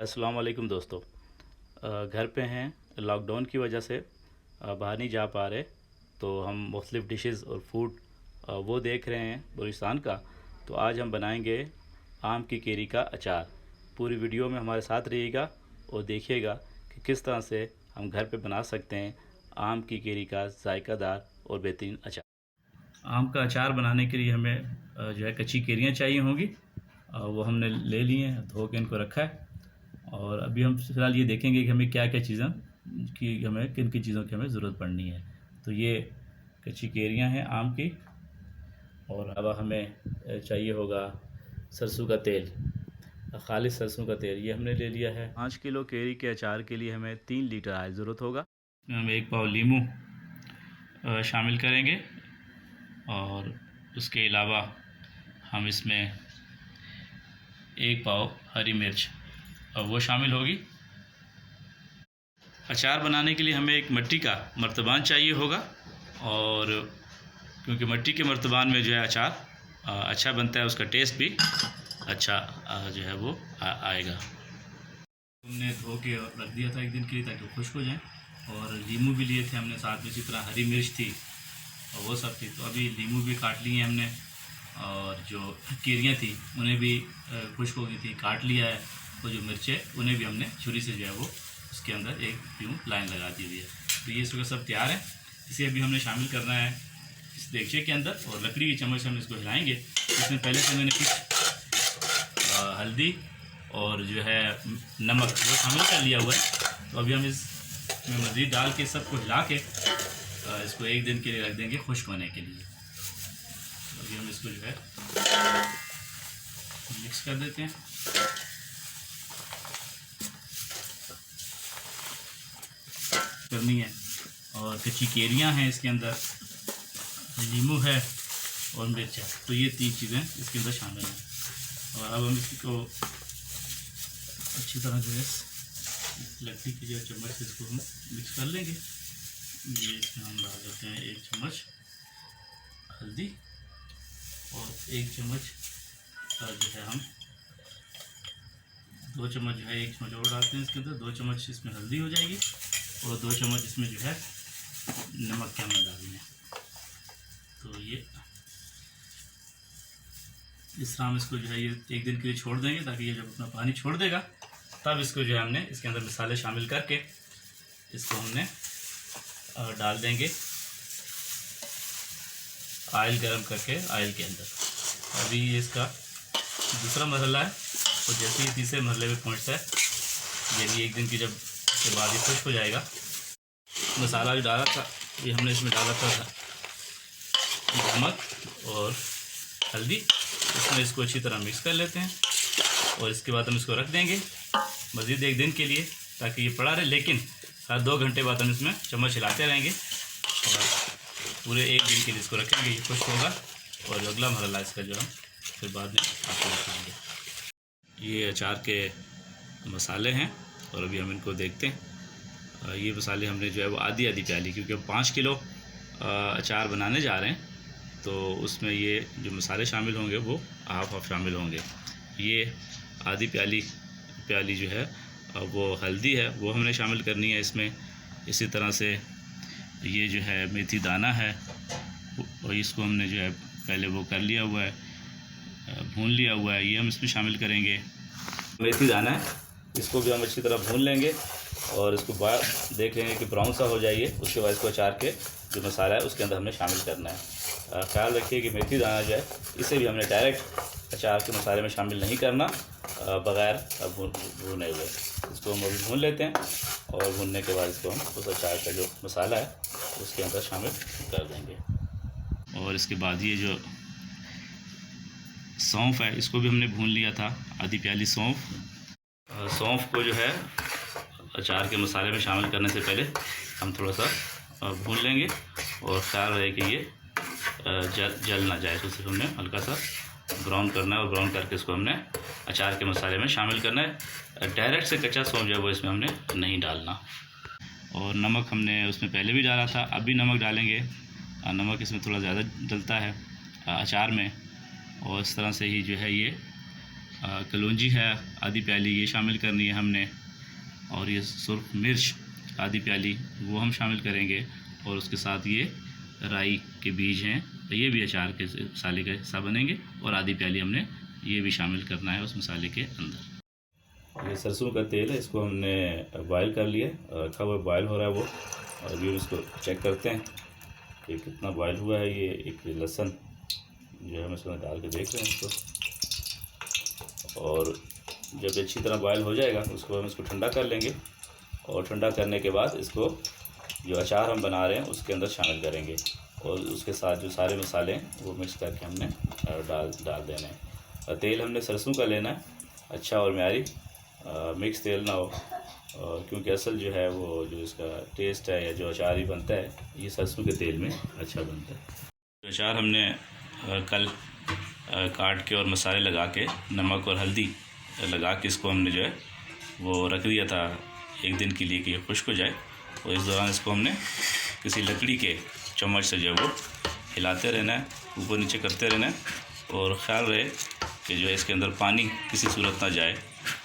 अस्सलाम वालेकुम दोस्तों। घर पे हैं, लॉकडाउन की वजह से बाहर नहीं जा पा रहे, तो हम मुख्तलिफ़ डिशेस और फूड वो देख रहे हैं बलूचिस्तान का। तो आज हम बनाएंगे आम की केरी का अचार। पूरी वीडियो में हमारे साथ रहिएगा और देखिएगा कि किस तरह से हम घर पे बना सकते हैं आम की केरी का जायकादार और बेहतरीन अचार। आम का अचार बनाने के लिए हमें जो है कच्ची केरियाँ चाहिए होंगी। वो हमने ले लिए हैं, धो के इनको रखा है। और अभी हम फ़िलहाल ये देखेंगे कि हमें क्या क्या चीज़ें की हमें किन किन चीज़ों की हमें ज़रूरत पड़नी है। तो ये कच्ची केरियाँ हैं आम की, और अब हमें चाहिए होगा सरसों का तेल, खालिस सरसों का तेल। ये हमने ले लिया है। 5 किलो केरी के अचार के लिए हमें 3 लीटर ऑयल ज़रूरत होगा। इसमें हम 1 पाव नींबू शामिल करेंगे, और उसके अलावा हम इसमें 1 पाव हरी मिर्च वो शामिल होगी। अचार बनाने के लिए हमें एक मिट्टी का मर्तबान चाहिए होगा, और क्योंकि मिट्टी के मर्तबान में जो है अचार अच्छा बनता है, उसका टेस्ट भी अच्छा जो है वो आएगा। हमने धो के रख दिया था एक दिन के लिए ताकि वो खुश्क हो जाए, और नींबू भी लिए थे हमने साथ में, इसी तरह हरी मिर्च थी और वो सब थी। तो अभी नींबू भी काट लिए हैं हमने, और जो केरियाँ थी उन्हें भी खुश्क हो गई थी, काट लिया है। और जो मिर्चें उन्हें भी हमने छुरी से जो है वो उसके अंदर एक यूँ लाइन लगा दी हुई है। तो ये इसका सब तैयार है। इसे अभी हमने शामिल करना है इस देगचे के अंदर, और लकड़ी की चम्मच से हम इसको हिलाएंगे। इसमें पहले से मैंने कुछ हल्दी और जो है नमक वो शामिल कर लिया हुआ है। तो अभी हम इसमें मज़ीद डाल के सबको हिला के इसको एक दिन के लिए रख देंगे खुश्क होने के लिए। तो अभी हम इसको जो है मिक्स कर देते हैं। करनी है, और कच्ची केरियाँ हैं इसके अंदर, नींबू है और मिर्च है। तो ये 3 चीज़ें इसके अंदर शामिल हैं। और अब हम इसको अच्छी तरह जो है लकड़ी की जो चम्मच से इसको हम मिक्स कर लेंगे। ये इसमें हम डाल देते हैं 1 चम्मच हल्दी, और 1 चम्मच जो है हम 2 चम्मच जो है 1 चम्मच और डालते हैं इसके अंदर। 2 चम्मच इसमें हल्दी हो जाएगी, और 2 चम्मच इसमें जो है नमक के हमने डालने हैं। तो ये इस तरह हम इसको जो है ये एक दिन के लिए छोड़ देंगे, ताकि ये जब अपना पानी छोड़ देगा तब इसको जो है हमने इसके अंदर मसाले शामिल करके इसको हमने डाल देंगे ऑयल गरम करके ऑयल के अंदर। अभी ये इसका दूसरा मरहला है, और जैसे ही तीसरे मरहले में पहुंचता है, ये भी एक दिन की जब के बाद ही खुश्क हो जाएगा। मसाला जो डाला था ये हमने इसमें डाला था नमक और हल्दी। इसमें इसको अच्छी तरह मिक्स कर लेते हैं, और इसके बाद हम इसको रख देंगे मज़ीद एक दिन के लिए, ताकि ये पड़ा रहे। लेकिन हर 2 घंटे बाद हम इसमें चम्मच हिलाते रहेंगे, और पूरे एक दिन के लिए इसको रखेंगे। ये खुश्क होगा, और जो अगला मरहला इसका जो हम फिर बाद में आपको बताएंगे। ये अचार के मसाले हैं, और अभी हम इनको देखते हैं। ये मसाले हमने जो है वो आधी प्याली, क्योंकि हम 5 किलो अचार बनाने जा रहे हैं, तो उसमें ये जो मसाले शामिल होंगे वो हाफ शामिल होंगे। ये आधी प्याली जो है वो हल्दी है, वो हमने शामिल करनी है इसमें। इसी तरह से ये जो है मेथी दाना है, और इसको हमने जो है पहले वो कर लिया हुआ है, भून लिया हुआ है, ये हम इसमें शामिल करेंगे। मेथी दाना है, इसको भी हम अच्छी तरह भून लेंगे, और इसको देख लेंगे कि ब्राउन सा हो जाइए। उसके बाद इसको अचार के जो मसाला है उसके अंदर हमने शामिल करना है। ख्याल रखिए कि मेथी दाना जो है इसे भी हमने डायरेक्ट अचार के मसाले में शामिल नहीं करना, बग़ैर भुने हुए। इसको हम अभी भून लेते हैं, और भूनने के बाद इसको हम उस अचार का जो मसाला है उसके अंदर शामिल कर देंगे। और इसके बाद ये जो सौंफ है इसको भी हमने भून लिया था, आधी प्याली सौंफ को जो है अचार के मसाले में शामिल करने से पहले हम थोड़ा सा भून लेंगे, और ख्याल रहे कि ये जल ना जाए। तो सिर्फ हमने हल्का सा ब्राउन करना है, और ब्राउन करके इसको हमने अचार के मसाले में शामिल करना है। डायरेक्ट से कच्चा सौंफ जो है वो इसमें हमने नहीं डालना। और नमक हमने उसमें पहले भी डाला था, अब भी नमक डालेंगे। नमक इसमें थोड़ा ज़्यादा डलता है अचार में, और इस तरह से ही जो है ये कलौंजी है आधी प्याली, ये शामिल करनी है हमने, और ये सुर्ख मिर्च आधी प्याली वो हम शामिल करेंगे, और उसके साथ ये राई के बीज हैं, तो ये भी अचार के मसाले का हिस्सा बनेंगे, और आधी प्याली हमने ये भी शामिल करना है उस मसाले के अंदर। ये सरसों का तेल है, इसको हमने बॉयल कर लिया, रखा हुआ बॉयल हो रहा है वो, और अभी हम इसको चेक करते हैं कि कितना बॉयल हुआ है। ये एक लहसुन जो है हम इसमें डाल के देख रहे हैं इसको, और जब अच्छी तरह बॉयल हो जाएगा उसको हम इसको ठंडा कर लेंगे, और ठंडा करने के बाद इसको जो अचार हम बना रहे हैं उसके अंदर शामिल करेंगे, और उसके साथ जो सारे मसाले हैं वो मिक्स करके हमने डाल देना है। तेल हमने सरसों का लेना है, अच्छा और म्यारी, मिक्स तेल ना हो, क्योंकि असल जो है वो जो इसका टेस्ट है या जो अचार ही बनता है ये सरसों के तेल में अच्छा बनता है। अचार हमने कल काट के और मसाले लगा के, नमक और हल्दी लगा के इसको हमने जो है वो रख दिया था एक दिन के लिए कि ये खुश्क हो जाए, और इस दौरान इसको हमने किसी लकड़ी के चम्मच से जो है वो हिलाते रहना है, ऊपर नीचे करते रहना है, और ख्याल रहे कि जो है इसके अंदर पानी किसी सूरत ना जाए,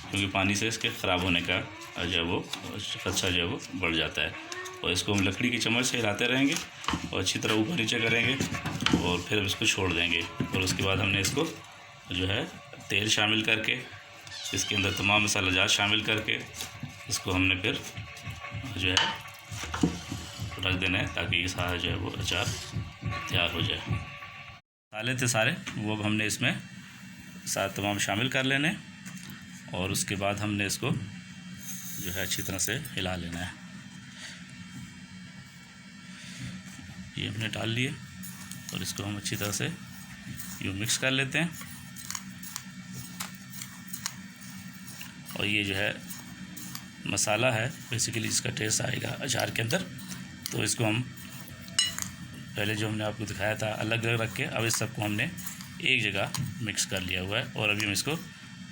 क्योंकि पानी से इसके ख़राब होने का जो है वो खदशा जो है वो बढ़ जाता है। और इसको हम लकड़ी की चम्मच से हिलाते रहेंगे और अच्छी तरह ऊपर नीचे करेंगे, और फिर इसको छोड़ देंगे, और उसके बाद हमने इसको जो है तेल शामिल करके, इसके अंदर तमाम मसाला जात शामिल करके इसको हमने फिर जो है रख देना है, ताकि ये सारा जो है वो अचार तैयार हो जाए। मसाले थे सारे वो अब हमने इसमें साथ तमाम शामिल कर लेने, और उसके बाद हमने इसको जो है अच्छी तरह से हिला लेना है। ये हमने डाल लिए, और इसको हम अच्छी तरह से यूँ मिक्स कर लेते हैं, और ये जो है मसाला है बेसिकली जिसका टेस्ट आएगा अचार के अंदर, तो इसको हम पहले जो हमने आपको दिखाया था अलग अलग रख के, अब इस सबको हमने एक जगह मिक्स कर लिया हुआ है, और अभी हम इसको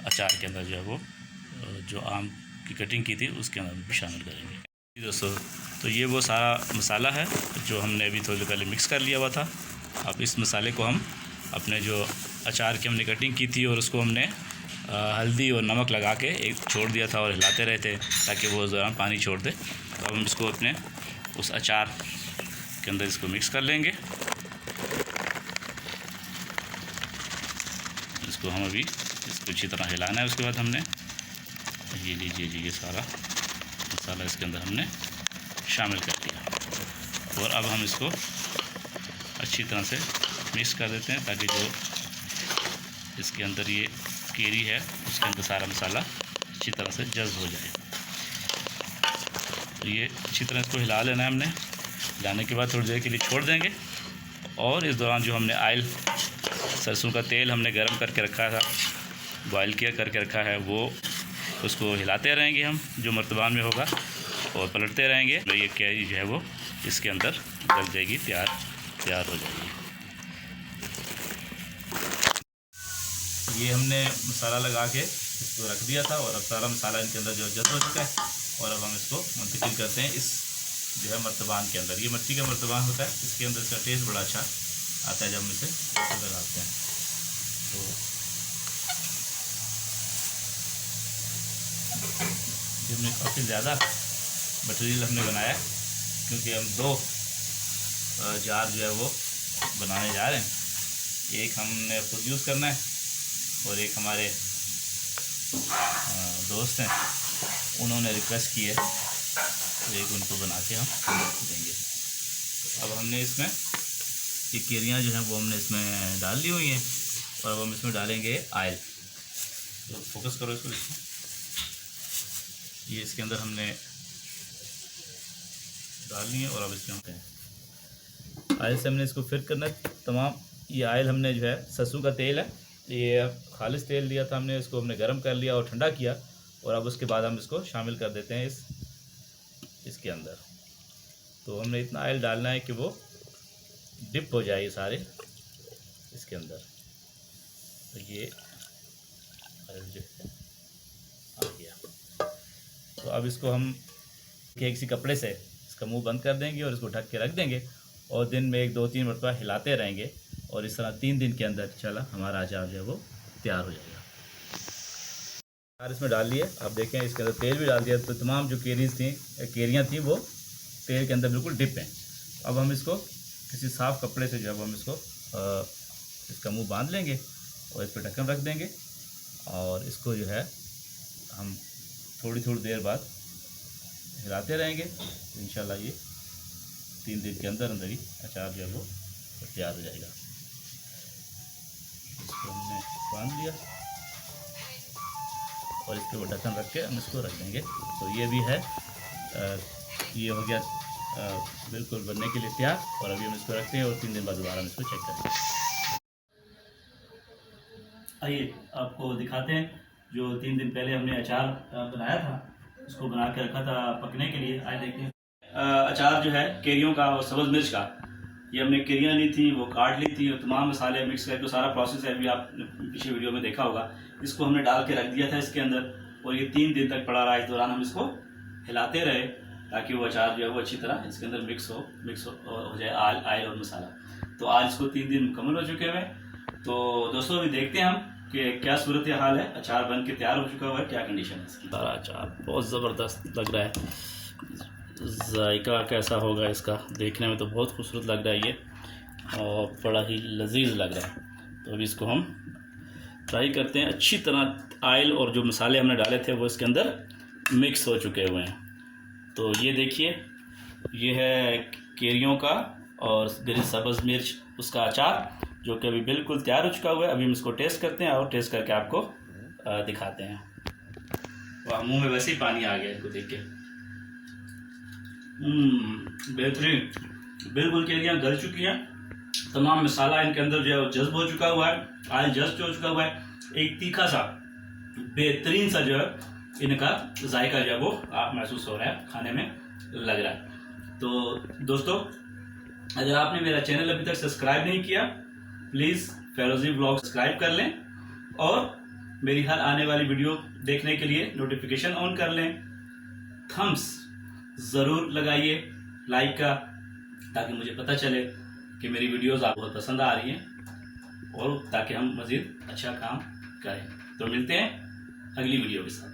अचार के अंदर जो है वो जो आम की कटिंग की थी उसके अंदर भी शामिल करेंगे। दोस्तों, तो ये वो सारा मसाला है जो हमने अभी थोड़ी देर पहले मिक्स कर लिया हुआ था। अब इस मसाले को हम अपने जो अचार की हमने कटिंग की थी और उसको हमने हल्दी और नमक लगा के एक छोड़ दिया था और हिलाते रहे थे ताकि वो उस दौरान पानी छोड़ दे, तो अब हम इसको अपने उस अचार के अंदर इसको मिक्स कर लेंगे। इसको हम अभी इसको अच्छी तरह हिलाना है। उसके बाद हमने ये लीजिए जी, ये सारा मसाला इसके अंदर हमने शामिल कर दिया, और अब हम इसको अच्छी तरह से मिक्स कर देते हैं ताकि जो इसके अंदर ये केरी है उसके अंदर सारा मसाला अच्छी तरह से जज्ब हो जाए। तो ये अच्छी तरह इसको हिला लेना है हमने। हिलाने के बाद थोड़ी देर के लिए छोड़ देंगे, और इस दौरान जो हमने ऑयल सरसों का तेल हमने गर्म करके रखा था, बॉयल किया करके रखा है, वो उसको हिलाते रहेंगे हम जो मर्तबान में होगा, और पलटते रहेंगे। तो ये कैरी जो है वो इसके अंदर डल जाएगी, तैयार हो जाएगी। ये हमने मसाला लगा के इसको रख दिया था, और अब सारा मसाला इनके अंदर जो जज़्ब हो चुका है, और अब हम इसको मुंतकिल करते हैं इस जो है मर्तबान के अंदर। ये मिट्टी का मर्तबान होता है, इसके अंदर इसका टेस्ट बड़ा अच्छा आता है जब हम इसे लगाते हैं। तो ये हमने काफ़ी ज़्यादा मटेरियल हमने बनाया, क्योंकि हम 2 जार जो है वो बनाने जा रहे हैं। एक हमने खुद यूज़ करना है, और एक हमारे दोस्त हैं उन्होंने रिक्वेस्ट की है, तो एक उनको बना के हम देंगे। तो अब हमने इसमें ये केरियाँ जो हैं वो हमने इसमें डाल ली हुई हैं, और अब हम इसमें डालेंगे ऑयल। तो फोकस करो इसको। ये इसके अंदर हमने डाल ली है, और अब इसमें हम ऑयल से हमने इसको फिर करना है तमाम। ये ऑयल हमने जो है सरसों का तेल है, ये खालिस तेल लिया था हमने, इसको हमने गर्म कर लिया और ठंडा किया, और अब उसके बाद हम इसको शामिल कर देते हैं इसके अंदर। तो हमने इतना ऑयल डालना है कि वो डिप हो जाए सारे इसके अंदर। तो ये ऑयल जो है आ गया। तो अब इसको हम किसी कपड़े से इसका मुंह बंद कर देंगे और इसको ढक के रख देंगे, और दिन में 1-2-3 मरतबा हिलाते रहेंगे, और इस तरह 3 दिन के अंदर इंशाल्लाह हमारा अचार जो है वो तैयार हो जाएगा। और इसमें डाल लिए। आप देखें इसके अंदर तेल भी डाल दिया, तो तमाम जो केरियाँ थी वो तेल के अंदर बिल्कुल डिप हैं। अब हम इसको किसी साफ़ कपड़े से जो है हम इसको इसका मुंह बांध लेंगे और इस पर ढक्कन रख देंगे और इसको जो है हम थोड़ी देर बाद हिलाते रहेंगे। इंशाल्लाह ये 3 दिन के अंदर अंदर ही अचार जो है वो तैयार हो जाएगा। इसको हमने बांध लिया और इसके ऊपर ढक्कन रख के हम इसको रख देंगे। तो ये भी है ये हो गया बिल्कुल बनने के लिए तैयार। और अभी हम इसको रखते हैं और 3 दिन बाद दोबारा हम इसको चेक करेंगे। आइए आपको दिखाते हैं जो 3 दिन पहले हमने अचार बनाया था, उसको बना के रखा था पकने के लिए। आइए देखते हैं। अचार जो है केरियों का और सब्ज़ मिर्च का, ये हमने केरियाँ ली थी, वो काट ली थी और तमाम मसाले मिक्स करके सारा प्रोसेस है, अभी आप पीछे वीडियो में देखा होगा। इसको हमने डाल के रख दिया था इसके अंदर और ये 3 दिन तक पड़ा रहा। इस दौरान हम इसको हिलाते रहे ताकि वो अचार जो है वो अच्छी तरह इसके अंदर मिक्स हो जाए आयल और मसाला। तो आज इसको 3 दिन मुकम्मल हो चुके हैं। तो दोस्तों अभी देखते हैं हम कि क्या सूरत हाल है। अचार बन के तैयार हो चुका हुआ है, क्या कंडीशन है इसकी। सारा अचार बहुत ज़बरदस्त लग रहा है, जायका कैसा होगा इसका, देखने में तो बहुत खूबसूरत लग रहा है ये और बड़ा ही लजीज लग रहा है। तो अभी इसको हम ट्राई करते हैं। अच्छी तरह आयल और जो मसाले हमने डाले थे वो इसके अंदर मिक्स हो चुके हुए हैं। तो ये देखिए, ये है केरियों का और सब्ज़ मिर्च उसका अचार जो कि अभी बिल्कुल तैयार हो चुका हुआ है। अभी हम इसको टेस्ट करते हैं और टेस्ट करके आपको दिखाते हैं। वाह, मुंह में वैसे ही पानी आ गया इसको देख के। बेहतरीन, बिल्कुल केरियाँ गल चुकी हैं, तमाम मसाला इनके अंदर जो है जज्ब हो चुका हुआ है, आयल जज्ब हो चुका हुआ है। एक तीखा सा बेहतरीन सा जो है इनका जायका जो है वो आप महसूस हो रहा है, खाने में लग रहा है। तो दोस्तों अगर आपने मेरा चैनल अभी तक सब्सक्राइब नहीं किया, प्लीज़ फेरोजी व्लॉग सब्सक्राइब कर लें और मेरी हर आने वाली वीडियो देखने के लिए नोटिफिकेशन ऑन कर लें। थम्स ज़रूर लगाइए लाइक का, ताकि मुझे पता चले कि मेरी वीडियोस आपको बहुत पसंद आ रही हैं और ताकि हम मज़ीद अच्छा काम करें। तो मिलते हैं अगली वीडियो के साथ।